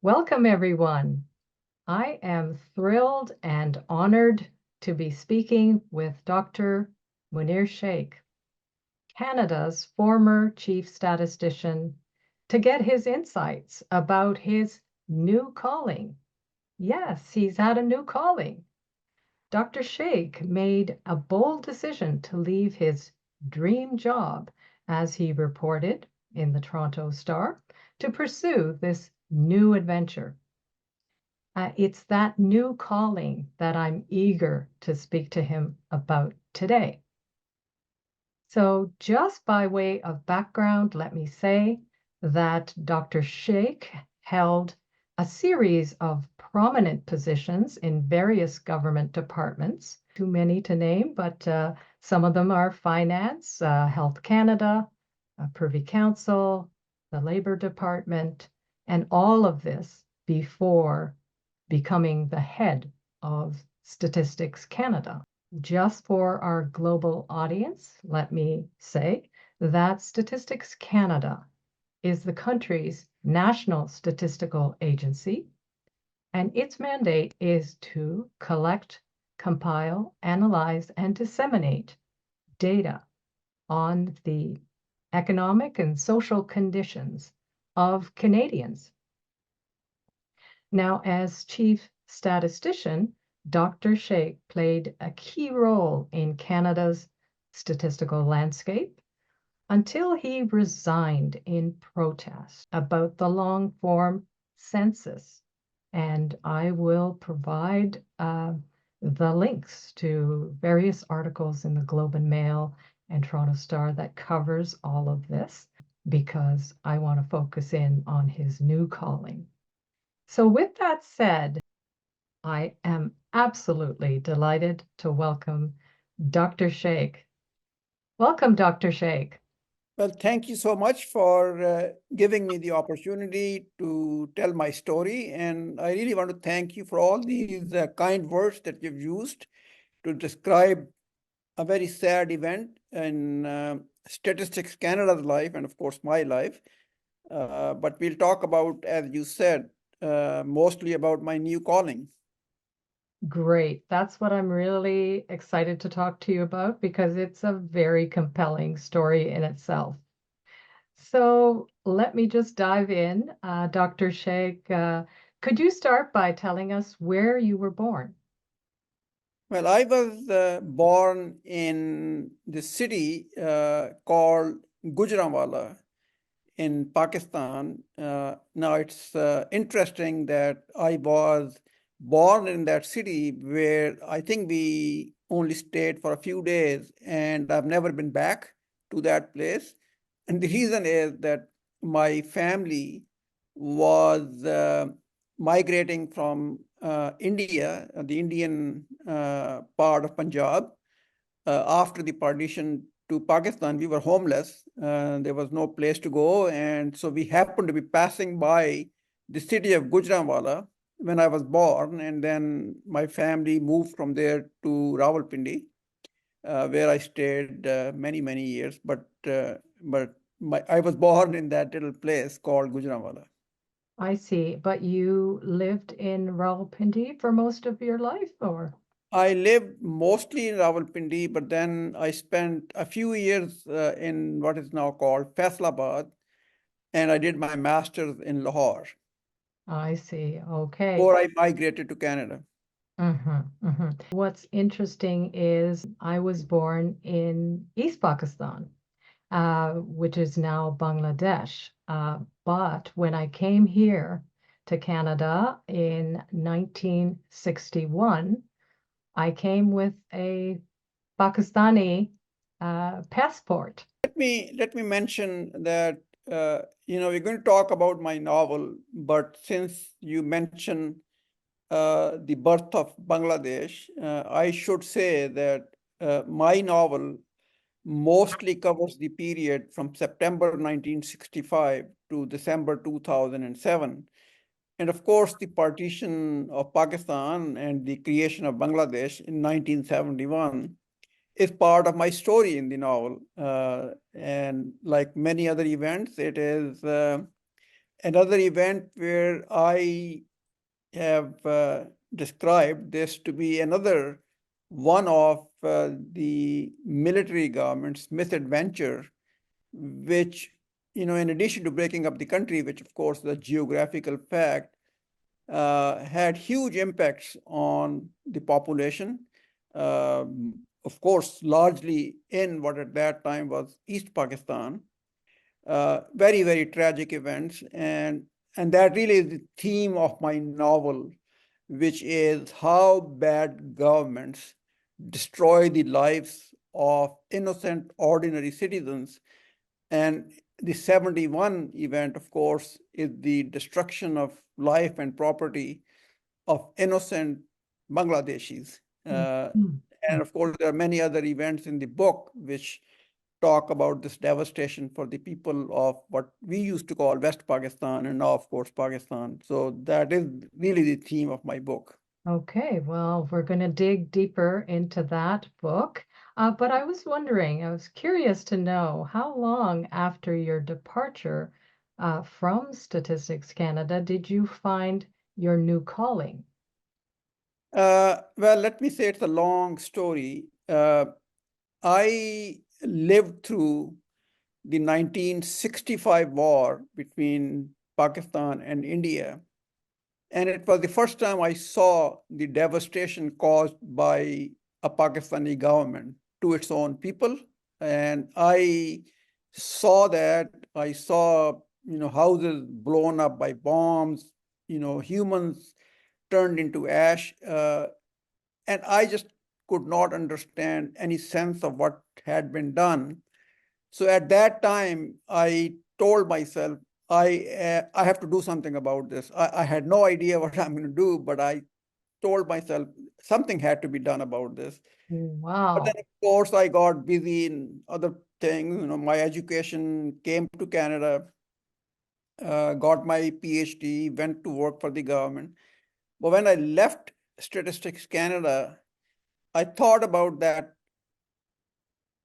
Welcome, everyone. I am thrilled and honored to be speaking with Dr. Munir Sheikh, Canada's former Chief Statistician, to get his insights about his new calling. Yes, he's had a new calling. Dr. Sheikh made a bold decision to leave his dream job, as he reported in the Toronto Star, to pursue this new adventure. It's that new calling that I'm eager to speak to him about today. So just by way of background, let me say that Dr. Sheikh held a series of prominent positions in various government departments, too many to name, but some of them are finance, Health Canada, Privy Council, the Labor Department, and all of this before becoming the head of Statistics Canada. Just for our global audience, let me say that Statistics Canada is the country's national statistical agency, and its mandate is to collect, compile, analyze, and disseminate data on the economic and social conditions of Canadians. Now, as Chief Statistician, Dr. Sheikh played a key role in Canada's statistical landscape until he resigned in protest about the long-form census. And I will provide the links to various articles in the Globe and Mail and Toronto Star that covers all of this, because I want to focus in on his new calling. So with that said, I am absolutely delighted to welcome Dr. Sheikh. Welcome, Dr. Sheikh. Well, thank you so much for giving me the opportunity to tell my story. And I really want to thank you for all these kind words that you've used to describe a very sad event in Statistics Canada's life and, of course, my life. But we'll talk about, as you said, mostly about my new calling. Great. That's what I'm really excited to talk to you about, because it's a very compelling story in itself. So let me just dive in. Dr. Sheikh, could you start by telling us where you were born? Well, I was born in the city called Gujranwala in Pakistan. Now, it's interesting that I was born in that city where I think we only stayed for a few days, and I've never been back to that place. And the reason is that my family was migrating from India, the Indian part of Punjab. After the partition to Pakistan, we were homeless. There was no place to go. And so we happened to be passing by the city of Gujranwala when I was born. And then my family moved from there to Rawalpindi, where I stayed many, many years. But I was born in that little place called Gujranwala. I see, but you lived in Rawalpindi for most of your life, or? I lived mostly in Rawalpindi, but then I spent a few years in what is now called Islamabad, and I did my master's in Lahore I see. Okay. before I migrated to Canada. What's interesting is I was born in East Pakistan, which is now Bangladesh. But when I came here to Canada in 1961, I came with a Pakistani passport. Let me mention that we're going to talk about my novel, but since you mentioned the birth of Bangladesh, I should say that my novel mostly covers the period from September 1965 to December 2007. And of course, the partition of Pakistan and the creation of Bangladesh in 1971 is part of my story in the novel. And like many other events, it is another event where I have described this to be another one of the military government's misadventure, which, in addition to breaking up the country, which of course is a geographical fact, had huge impacts on the population. Of course, largely in what at that time was East Pakistan. Very, very tragic events. And that really is the theme of my novel, which is how bad governments destroy the lives of innocent, ordinary citizens. And the 71 event, of course, is the destruction of life and property of innocent Bangladeshis. And of course, there are many other events in the book which talk about this devastation for the people of what we used to call West Pakistan and now, of course, Pakistan. So that is really the theme of my book. Okay, well, we're going to dig deeper into that book. But I was curious to know how long after your departure from Statistics Canada did you find your new calling? Well, let me say it's a long story. I lived through the 1965 war between Pakistan and India. And it was the first time I saw the devastation caused by a Pakistani government to its own people. And I saw that. I saw, houses blown up by bombs, humans turned into ash. And I just could not understand any sense of what had been done. So at that time, I told myself, I have to do something about this. I had no idea what I'm going to do, but I told myself something had to be done about this. But then, Wow. of course, I got busy in other things. My education, came to Canada, got my PhD, went to work for the government. But when I left Statistics Canada, I thought about that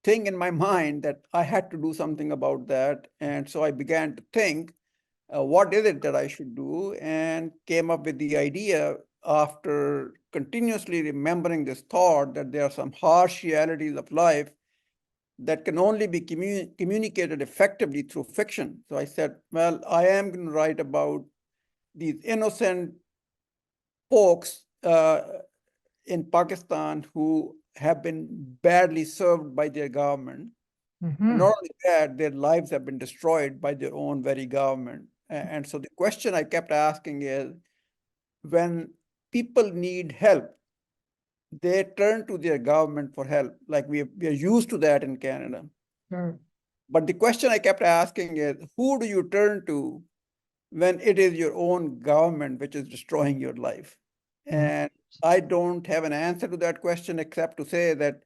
thing in my mind that I had to do something about that. And so I began to think, what is it that I should do? And came up with the idea after continuously remembering this thought that there are some harsh realities of life that can only be communicated effectively through fiction. So I said, well, I am going to write about these innocent folks in Pakistan who have been badly served by their government. And Hmm. not only that, their lives have been destroyed by their own very government. And so the question I kept asking is, when people need help, they turn to their government for help. Like we are used to that in Canada. Sure. But the question I kept asking is, who do you turn to when it is your own government which is destroying your life? Mm. And I don't have an answer to that question except to say that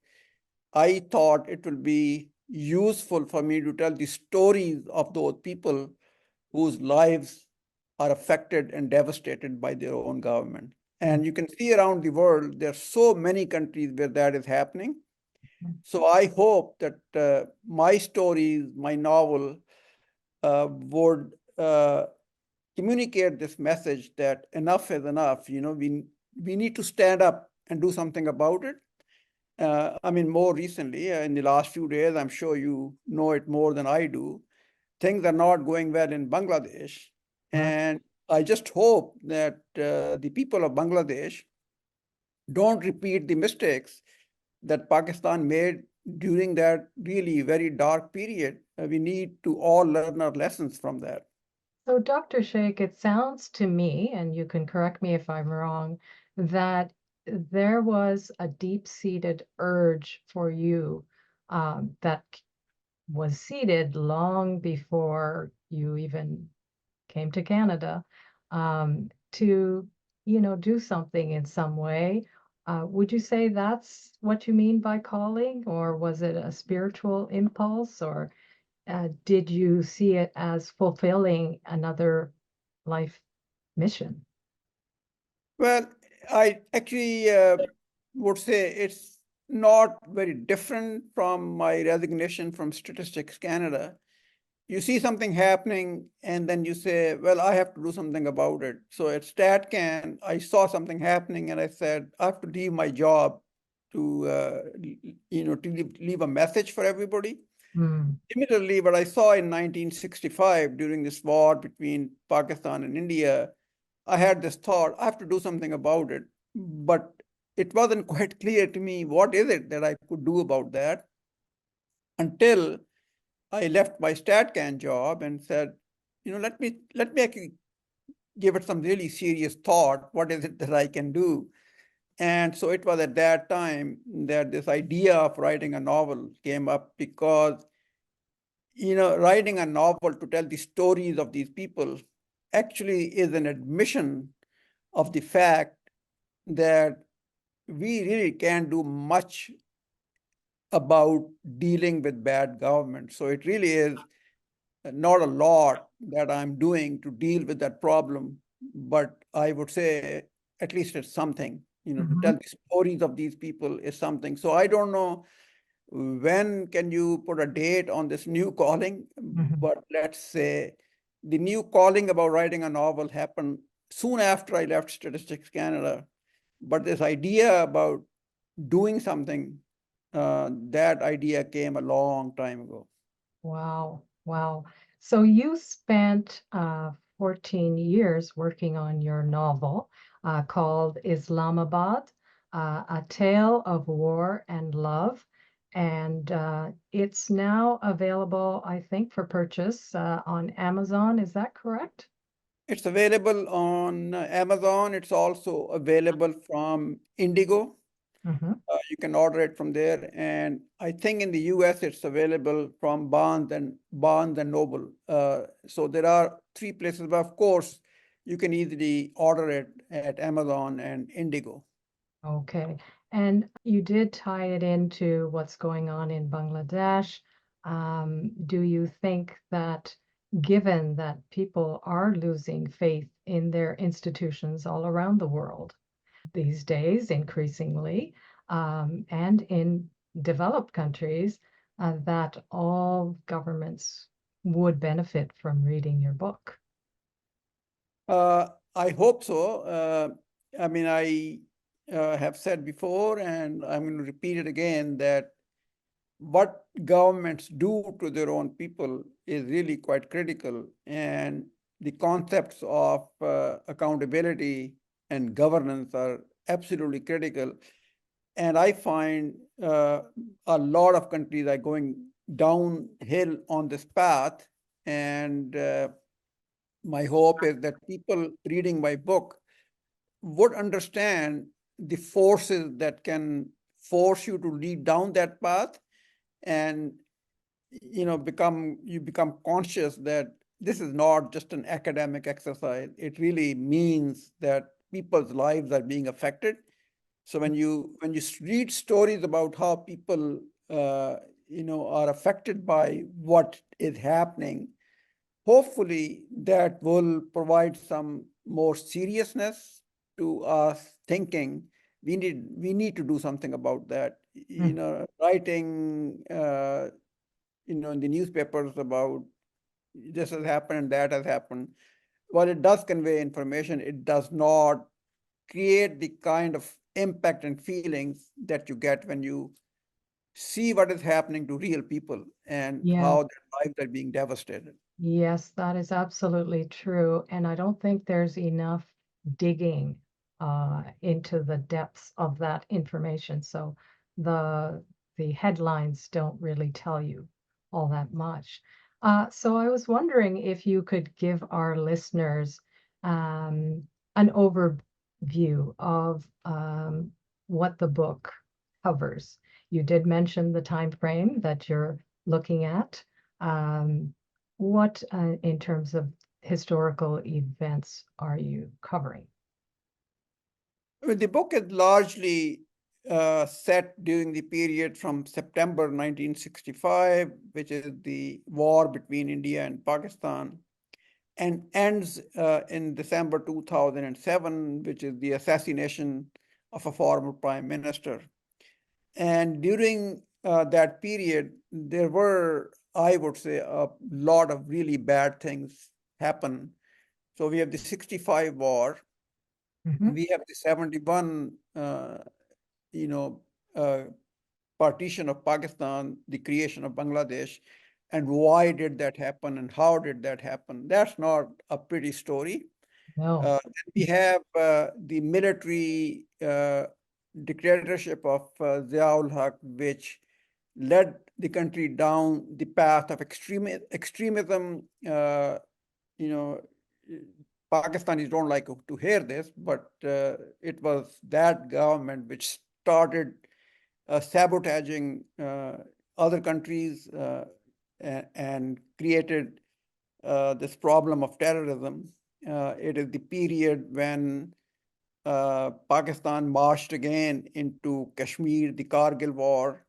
I thought it will be useful for me to tell the stories of those people whose lives are affected and devastated by their own government. And you can see around the world, there are so many countries where that is happening. So I hope that my stories, my novel, would communicate this message that enough is enough. We need to stand up and do something about it. More recently, in the last few days, I'm sure you know it more than I do, things are not going well in Bangladesh. Right. And I just hope that the people of Bangladesh don't repeat the mistakes that Pakistan made during that really very dark period. We need to all learn our lessons from that. So, Dr. Sheikh, it sounds to me, and you can correct me if I'm wrong, that there was a deep-seated urge for you that was seated long before you even came to Canada to, do something in some way. Would you say that's what you mean by calling, or was it a spiritual impulse, or did you see it as fulfilling another life mission? Well, I actually would say it's not very different from my resignation from Statistics Canada. you see something happening and then you say, well, I have to do something about it. So at StatCan, I saw something happening and I said, I have to leave my job to, to leave a message for everybody. Mm. Similarly, what I saw in 1965 during this war between Pakistan and India, I had this thought, I have to do something about it. But it wasn't quite clear to me what is it that I could do about that until I left my StatCan job and said, let me actually give it some really serious thought. What is it that I can do? And so it was at that time that this idea of writing a novel came up because, writing a novel to tell the stories of these people actually is an admission of the fact that we really can't do much about dealing with bad government. So it really is not a lot that I'm doing to deal with that problem, but I would say at least it's something, to Mhm. tell the stories of these people is something. So I don't know when can you put a date on this new calling, Mhm. but let's say the new calling about writing a novel happened soon after I left Statistics Canada. But this idea about doing something, that idea came a long time ago. Wow, wow. So you spent 14 years working on your novel called Islamabad, A Tale of War and Love. And it's now available, I think, for purchase on Amazon. Is that correct? It's available on Amazon. It's also available from Indigo. Hmm. You can order it from there. And I think in the US, it's available from Barnes and Noble. So there are three places, but of course, you can easily order it at Amazon and Indigo. Okay. And you did tie it into what's going on in Bangladesh. Do you think that given that people are losing faith in their institutions all around the world these days, increasingly, and in developed countries, that all governments would benefit from reading your book? I hope so. I mean, I have said before, and I'm going to repeat it again, that what governments do to their own people is really quite critical. And the concepts of accountability and governance are absolutely critical. And I find a lot of countries are going downhill on this path. And my hope is that people reading my book would understand the forces that can force you to lead down that path and become conscious that this is not just an academic exercise. It really means that people's lives are being affected. So when you read stories about how people are affected by what is happening, hopefully that will provide some more seriousness to us thinking we need to do something about that. Writing in the newspapers about this has happened, that has happened. While it does convey information, it does not create the kind of impact and feelings that you get when you see what is happening to real people and Yeah. how their lives are being devastated. Yes, that is absolutely true. And I don't think there's enough digging into the depths of that information. So the the headlines don't really tell you all that much. So I was wondering if you could give our listeners an overview of what the book covers. You did mention the time frame that you're looking at. What, in terms of historical events, are you covering? I mean, the book is largely set during the period from September 1965, which is the war between India and Pakistan, and ends in December 2007, which is the assassination of a former prime minister. And during that period, there were I would say, a lot of really bad things happen. So we have the 65 war, Mhm. we have the 71, you know, uh, partition of Pakistan, the creation of Bangladesh, and why did that happen and how did that happen? That's not a pretty story. No. We have the military dictatorship of Ziaul Haq, which led the country down the path of extremism. You know, Pakistanis don't like to hear this, but it was that government which started sabotaging other countries and created this problem of terrorism. It is the period when Pakistan marched again into Kashmir, the Kargil War,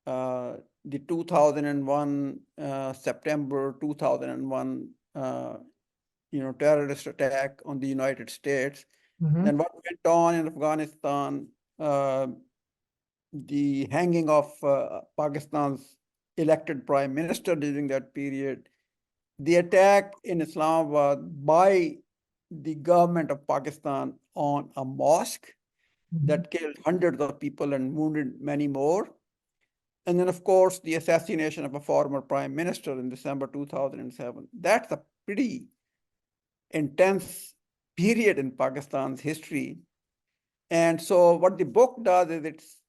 the 2001 September 2001 terrorist attack on the United States. Mhm. Then what went on in Afghanistan, the hanging of Pakistan's elected prime minister during that period, the attack in Islamabad by the government of Pakistan on a mosque Mhm. that killed hundreds of people and wounded many more. And then, of course, the assassination of a former prime minister in December 2007. That's a pretty intense period in Pakistan's history. And so what the book does is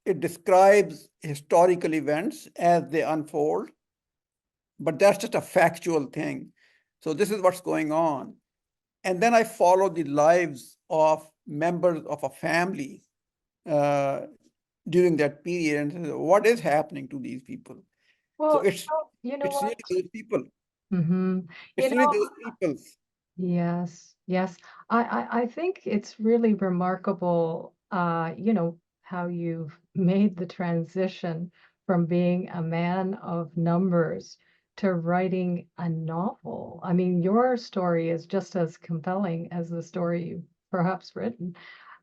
it describes historical events as they unfold, but that's just a factual thing. So this is what's going on. And then I follow the lives of members of a family uh, during that period and what is happening to these people. So Well, you know it's really what? those people. Hmm. You It's really know, those people. yes, yes. I think it's really remarkable, how you've made the transition from being a man of numbers to writing a novel. I mean, your story is just as compelling as the story you've perhaps written.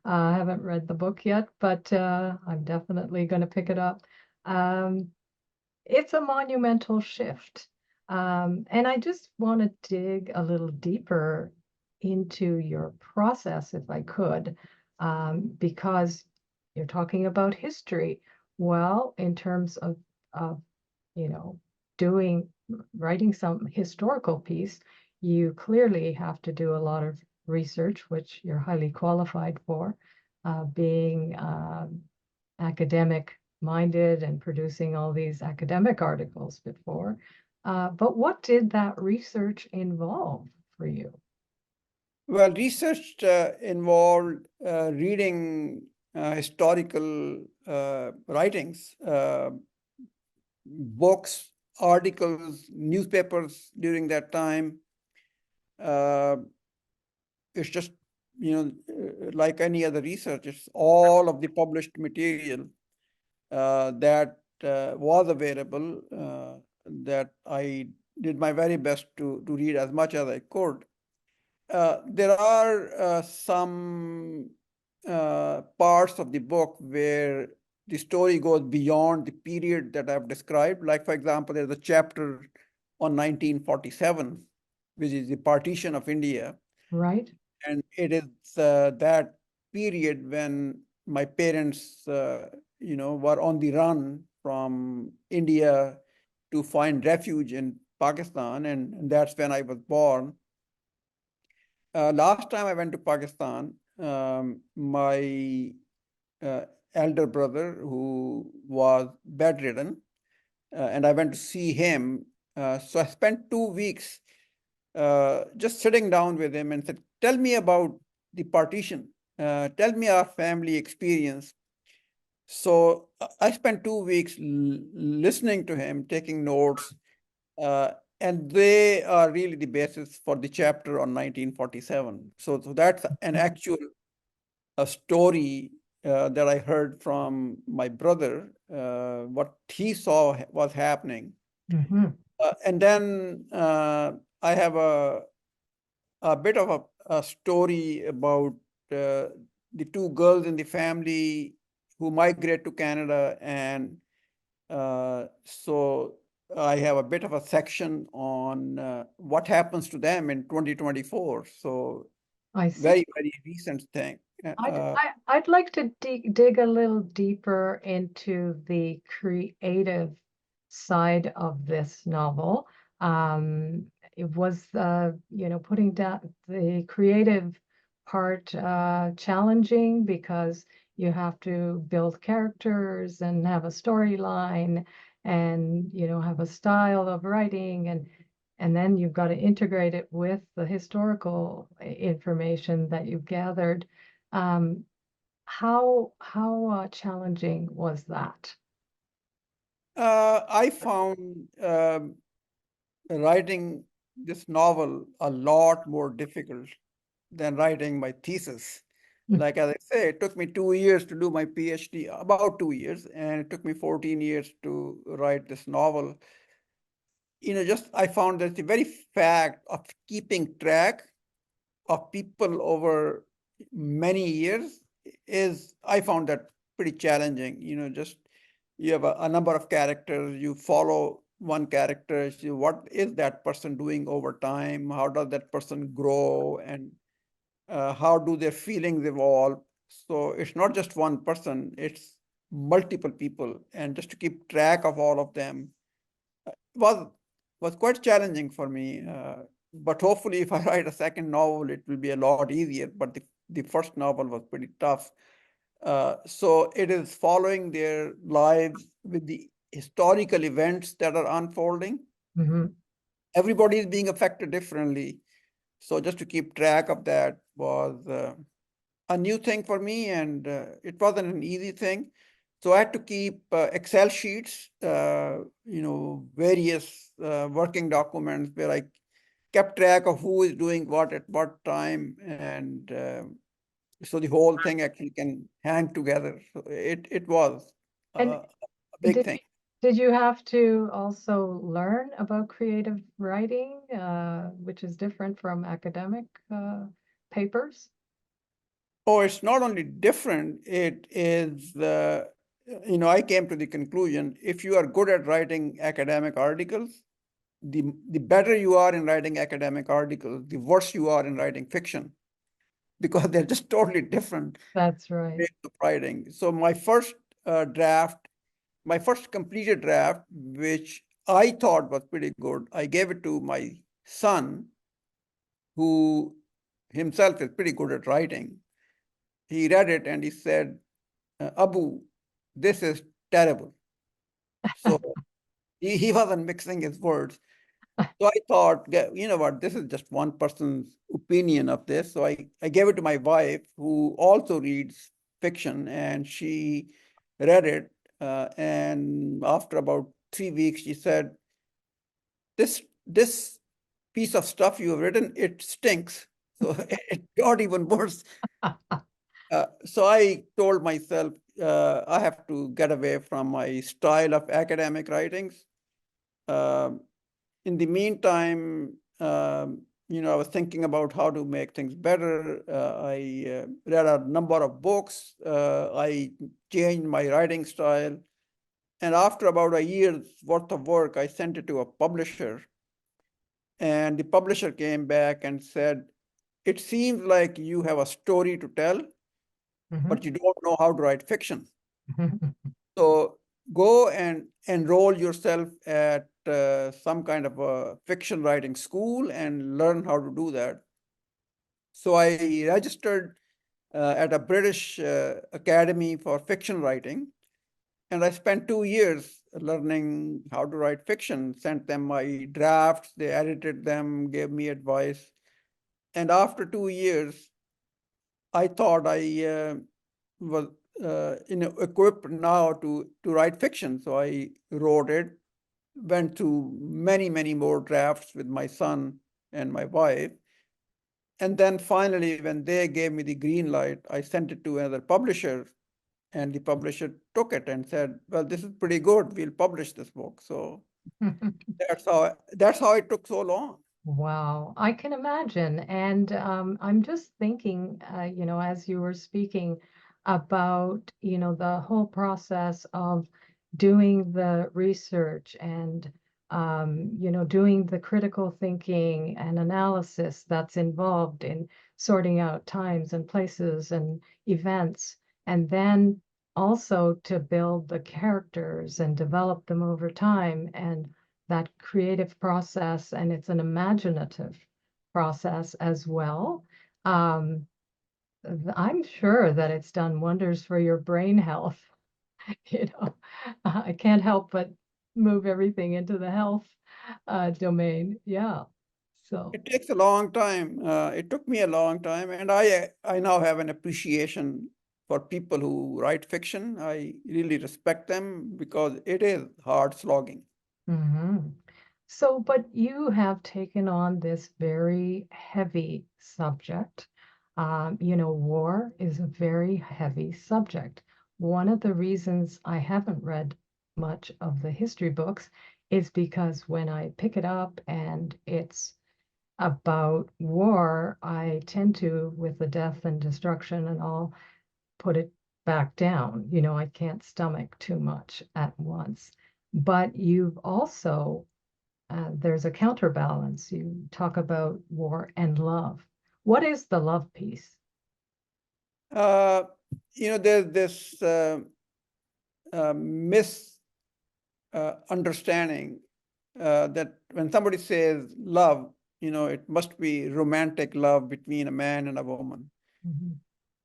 I haven't read the book yet, but I'm definitely going to pick it up. Um, it's a monumental shift. And I just want to dig a little deeper into your process, if I could, because you're talking about history. Well, in terms of you know, doing writing some historical piece, you clearly have to do a lot of research, which you're highly qualified for, being academic minded and producing all these academic articles before. But what did that research involve for you? Well, research involved reading historical writings, books, articles, newspapers during that time. Uh, it's just, like any other research, it's all of the published material that was available that I did my very best to read as much as I could. There are some parts of the book where the story goes beyond the period that I've described. Like, for example, there's a chapter on 1947, which is the partition of India. Right? And it is that period when my parents, were on the run from India to find refuge in Pakistan. And that's when I was born. Last time I went to Pakistan, my uh, elder brother, who was bedridden, and I went to see him. So I spent 2 weeks just sitting down with him and said, "Tell me about the partition. Tell me our family experience." So I spent 2 weeks listening to him, taking notes, uh, and they are really the basis for the chapter on 1947. So that's an actual a story that I heard from my brother, what he saw was happening. Mm-hmm. And then I have a bit of a story about the two girls in the family who migrate to Canada. And so I have a bit of a section on what happens to them in 2024. So I see. very, very recent thing. I'd like to dig a little deeper into the creative side of this novel. It was, putting down the creative part challenging because you have to build characters and have a storyline and, have a style of writing and then you've got to integrate it with the historical information that you've gathered. Um, how challenging was that? I found writing this novel a lot more difficult than writing my thesis. Like as I say, it took me 2 years to do my PhD, about 2 years, and it took me 14 years to write this novel. Just I found that the very fact of keeping track of people over many years I found that pretty challenging. Just you have a number of characters, you follow one character, what is that person doing over time? How does that person grow? And how do their feelings evolve? So it's not just one person, it's multiple people. And just to keep track of all of them was was quite challenging for me. But hopefully, if I write a second novel, it will be a lot easier. But the first novel was pretty tough. So it is following their lives with the historical events that are unfolding. Mhm. Everybody is being affected differently. So just to keep track of that was a new thing for me, and it wasn't an easy thing. So I had to keep Excel sheets, various working documents where I kept track of who is doing what at what time, and so the whole thing actually can hang together. So it was And a big did thing. did you have to also learn about creative writing, which is different from academic papers? Oh, it's not only different, it is, I came to the conclusion, if you are good at writing academic articles, the better you are in writing academic articles, the worse you are in writing fiction, because they're just totally different That's right. ways of writing. So my first completed draft, which I thought was pretty good, I gave it to my son, who himself is pretty good at writing. He read it and he said, Abu, this is terrible. So he wasn't mixing his words. So I thought, you know what, this is just one person's opinion of this. So I gave it to my wife, who also reads fiction, and she read it. And after about 3 weeks, she said, this piece of stuff you have written, it stinks. So it got even worse. So I told myself, I have to get away from my style of academic writings. Um, in the meantime, I was thinking about how to make things better. I read a number of books. I changed my writing style. And after about a year's worth of work, I sent it to a publisher. And the publisher came back and said, it seems like you have a story to tell, Mhm. but you don't know how to write fiction. So go and enroll yourself at some kind of a fiction writing school and learn how to do that. So I registered at a British Academy for fiction writing, and I spent 2 years learning how to write fiction, sent them my drafts, they edited them, gave me advice. And after 2 years, I thought I was equipped now to write fiction. So I wrote it, went through many, many more drafts with my son and my wife. And then finally, when they gave me the green light, I sent it to another publisher, and the publisher took it and said, well, this is pretty good. We'll publish this book. So that's how it took so long. Wow, I can imagine. And I'm just thinking, as you were speaking about, the whole process of doing the research and doing the critical thinking and analysis that's involved in sorting out times and places and events, and then also to build the characters and develop them over time, and that creative process, and it's an imaginative process as well. Um, I'm sure that it's done wonders for your brain health. you know, I can't help but move everything into the health domain. Yeah. So, It takes a long time. It took me a long time, and I now have an appreciation for people who write fiction. I really respect them because it is hard slogging. mhm. So, but you have taken on this very heavy subject. War is a very heavy subject. One of the reasons I haven't read much of the history books is because when I pick it up and it's about war, I tend to, with the death and destruction and all, put it back down. I can't stomach too much at once. But you've also, there's a counterbalance. You talk about war and love. What is the love piece? Uh, there's this misunderstanding that when somebody says love, it must be romantic love between a man and a woman. Mhm.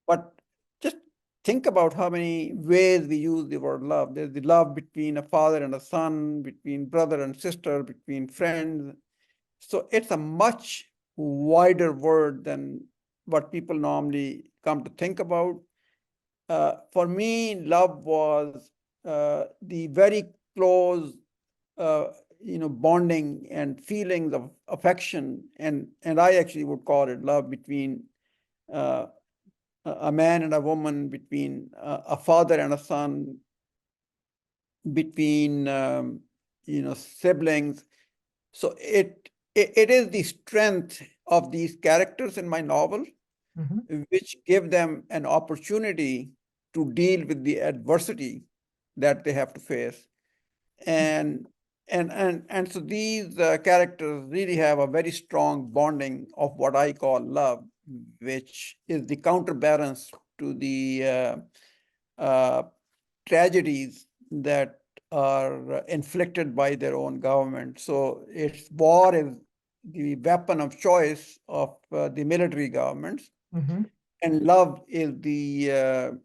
But just think about how many ways we use the word love. There's the love between a father and a son, between brother and sister, between friends. So it's a much wider word than what people normally come to think about. For me, love was the very close, uh, bonding and feelings of affection, and I actually would call it love between uh, a man and a woman, between a father and a son, between siblings. So it is the strength of these characters in my novel, Mhm. which give them an opportunity to deal with the adversity that they have to face. And so these characters really have a very strong bonding of what I call love, which is the counterbalance to the uh, tragedies that are inflicted by their own government. So it's war is the weapon of choice of the military governments, Mhm. and love is the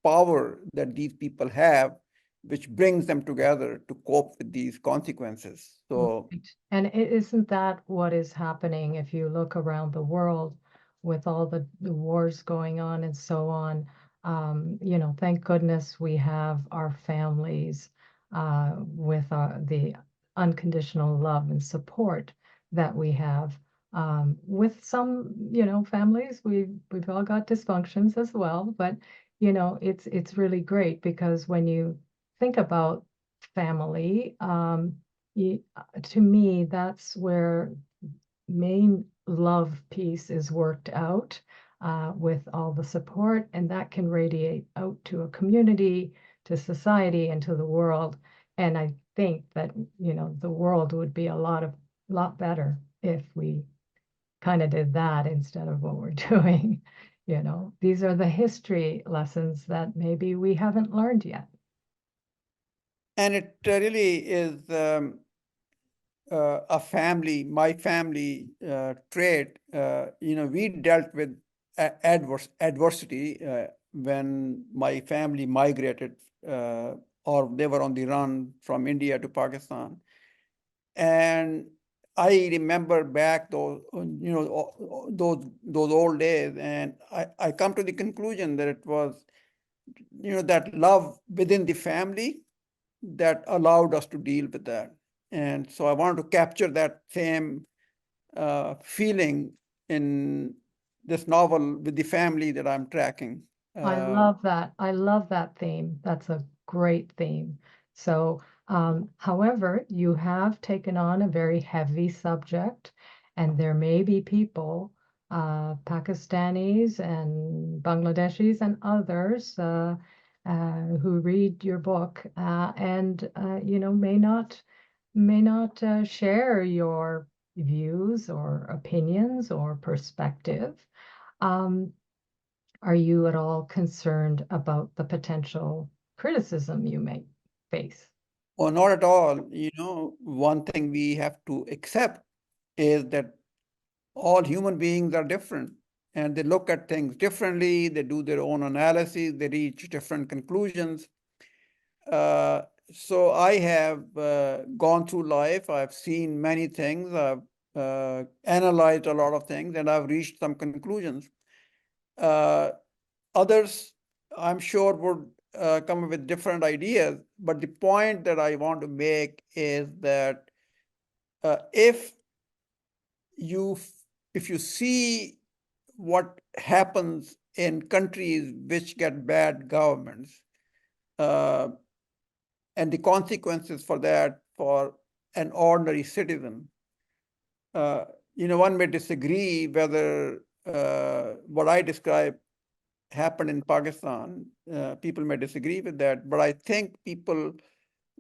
power that these people have, which brings them together to cope with these consequences. So Right. And isn't that what is happening if you look around the world with all the wars going on and so on? Thank goodness we have our families with the unconditional love and support that we have. With some, families, we've all got dysfunctions as well, but it's really great because when you think about family, to me, that's where main love piece is worked out with all the support, and that can radiate out to a community, to society, and to the world. And I think that, the world would be a lot better if we kind of did that instead of what we're doing. These are the history lessons that maybe we haven't learned yet. and it really is my family trait. We dealt with adversity when my family migrated, or they were on the run from India to Pakistan. And I remember back those old days, and I come to the conclusion that it was that love within the family that allowed us to deal with that. And so I wanted to capture that same feeling in this novel with the family that I'm tracking. I Uh, love that. I love that theme. That's a great theme. So, however, you have taken on a very heavy subject, and there may be people, Pakistanis and Bangladeshis and others, who read your book and may not may not share your views or opinions or perspective. Um, are you at all concerned about the potential criticism you may face? Or not at all. One thing we have to accept is that all human beings are different and they look at things differently. They do their own analysis. They reach different conclusions. Uh, so I have gone through life. I've seen many things. I've analyzed a lot of things and I've reached some conclusions. Others, I'm sure, would come up with different ideas. But the point that I want to make is that if you see what happens in countries which get bad governments, uh, and the consequences for that for an ordinary citizen, one may disagree whether what I describe happened in Pakistan. People may disagree with that, but I think people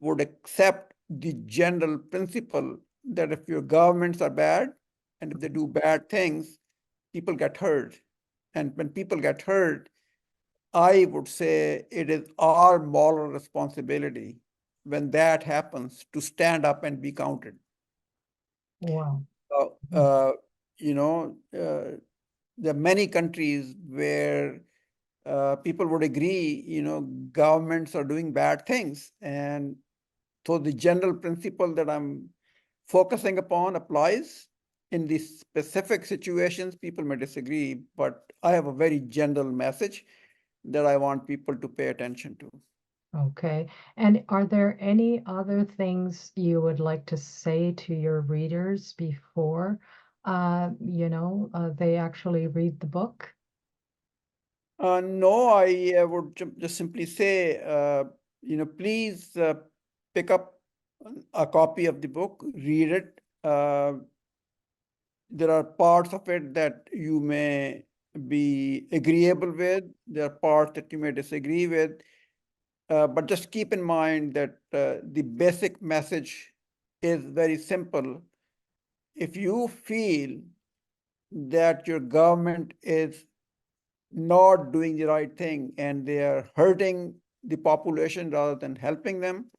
would accept the general principle that if your governments are bad and if they do bad things, people get hurt. And when people get hurt, I would say it is our moral responsibility when that happens to stand up and be counted. Wow. So, there are many countries where people would agree, governments are doing bad things. And so the general principle that I'm focusing upon applies. In these specific situations, people may disagree, but I have a very general message that I want people to pay attention to. Okay. And are there any other things you would like to say to your readers before, they actually read the book? No, I would just simply say, please pick up a copy of the book, read it. There are parts of it that you may be agreeable with. There are parts that you may disagree with. But just keep in mind that the basic message is very simple. If you feel that your government is not doing the right thing and they are hurting the population rather than helping them,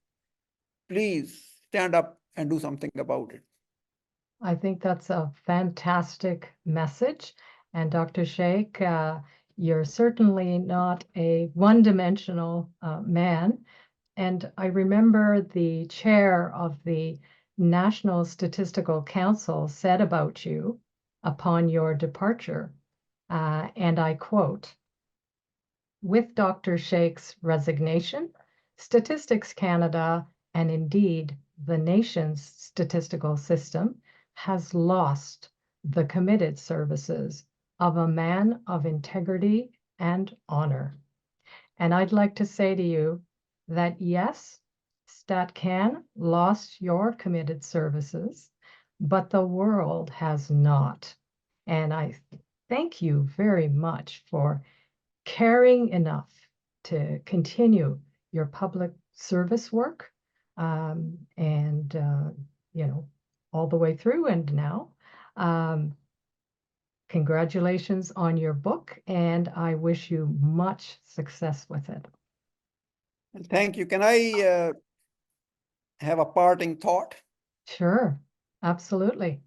please stand up and do something about it. I think that's a fantastic message. And Dr. Sheikh, you're certainly not a one-dimensional man. And I remember the chair of the National Statistical Council said about you upon your departure, and I quote, "With Dr. Sheikh's resignation, Statistics Canada, and indeed the nation's statistical system, has lost the committed services of a man of integrity and honor." And I'd like to say to you that yes, StatCan lost your committed services, but the world has not. And I thank you very much for caring enough to continue your public service work, and all the way through and now. Um, Congratulations on your book, and I wish you much success with it. And thank you. Can I have a parting thought? Sure, absolutely.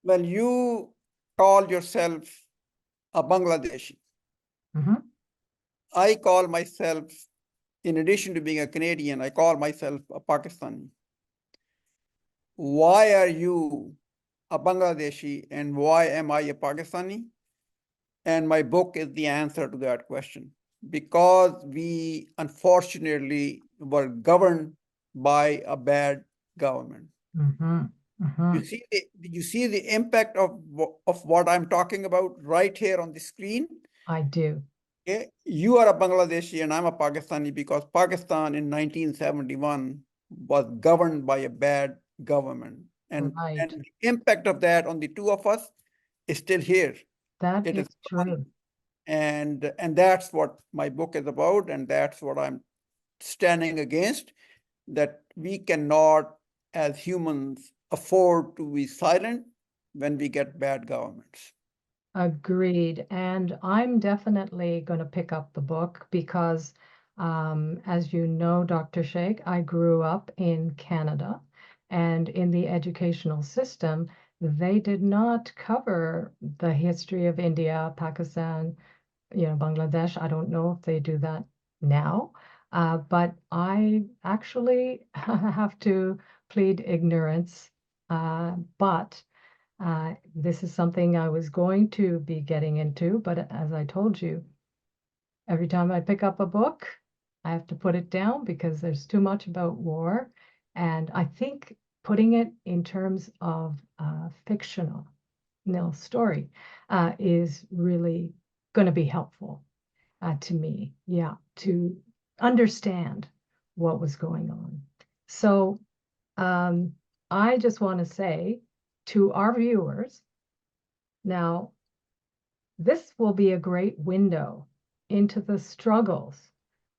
Well, you call yourself a Bangladeshi. Mhm. I call myself, in addition to being a Canadian, I call myself a Pakistani. Why are you a Bangladeshi and why am I a Pakistani? And my book is the answer to that question. Because we unfortunately were governed by a bad government. Mhm. Mhm. Did you see the impact of what I'm talking about right here on the screen? I do. Okay? You are a Bangladeshi and I'm a Pakistani because Pakistan in 1971 was governed by a bad government. And Right. the impact of that on the two of us is still here. That It is is true. and that's what my book is about, and that's what I'm standing against, that we cannot as humans, afford to be silent when we get bad governments. Agreed. And I'm definitely going to pick up the book because, as you know, Dr. Sheikh, I grew up in Canada, and in the educational system, they did not cover the history of India, Pakistan, Bangladesh. I don't know if they do that now, but I actually have to plead ignorance. But this is something I was going to be getting into, but as I told you, every time I pick up a book, I have to put it down because there's too much about war. And I think putting it in terms of fictional story is really going to be helpful to me, to understand what was going on. So I just want to say to our viewers, now, this will be a great window into the struggles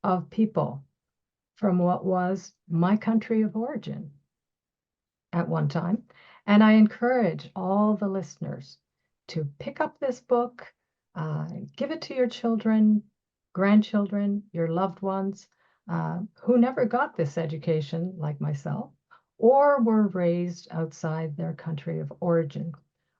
of people from what was my country of origin at one time. And I encourage all the listeners to pick up this book, give it to your children, grandchildren, your loved ones who never got this education, like myself, or were raised outside their country of origin.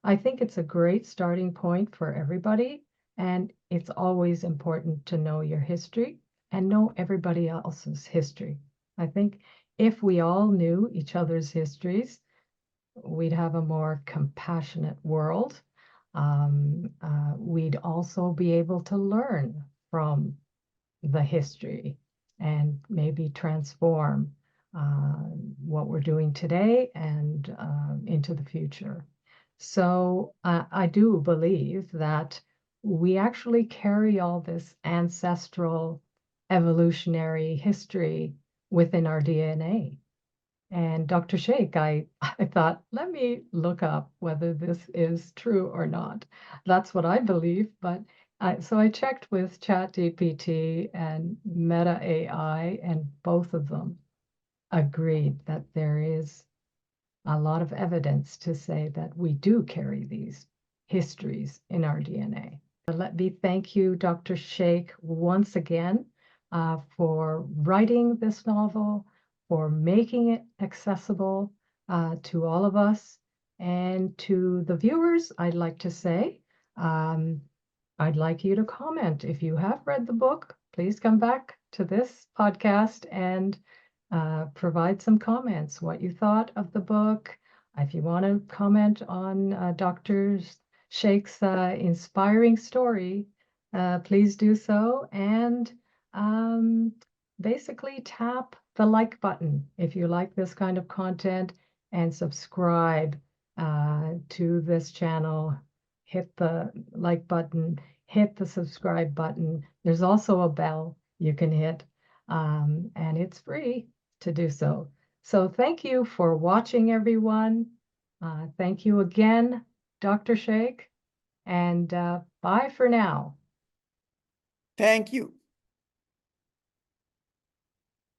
I think it's a great starting point for everybody, and it's always important to know your history and know everybody else's history. I think if we all knew each other's histories, we'd have a more compassionate world. We'd also be able to learn from the history and maybe transform what we're doing today and into the future. So I do believe that we actually carry all this ancestral evolutionary history within our DNA. And Dr. Sheikh, I thought, let me look up whether this is true or not. That's what I believe, but so I checked with ChatGPT and Meta AI, and both of them agreed that there is a lot of evidence to say that we do carry these histories in our DNA. Let me thank you, Dr. Sheikh, once again for writing this novel, for making it accessible to all of us. And to the viewers, I'd like to say, I'd like you to comment. If you have read the book, please come back to this podcast and provide some comments, what you thought of the book. If you want to comment on Dr. Sheikh's inspiring story, please do so. And basically tap the like button if you like this kind of content, and subscribe to this channel. Hit the like button, hit the subscribe button. There's also a bell you can hit, and it's free to do so. So thank you for watching, everyone. Thank you again, Dr. Sheikh, and bye for now. Thank you.